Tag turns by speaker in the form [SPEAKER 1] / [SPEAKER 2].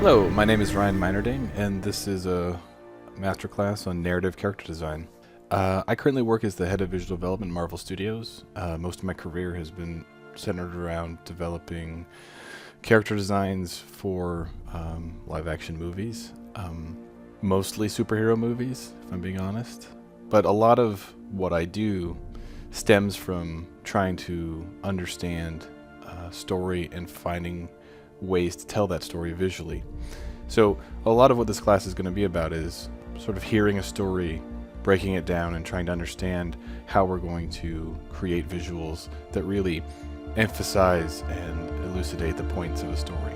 [SPEAKER 1] Hello, my name is Ryan Meinerding, and this is a masterclass on narrative character design. I currently work as the head of visual development at Marvel Studios. Most of my career has been centered around developing character designs for live-action movies, mostly superhero movies, if I'm being honest. But a lot of what I do stems from trying to understand story and finding ways to tell that story visually. So a lot of what this class is going to be about is sort of hearing a story, breaking it down, and trying to understand how we're going to create visuals that really emphasize and elucidate the points of a story.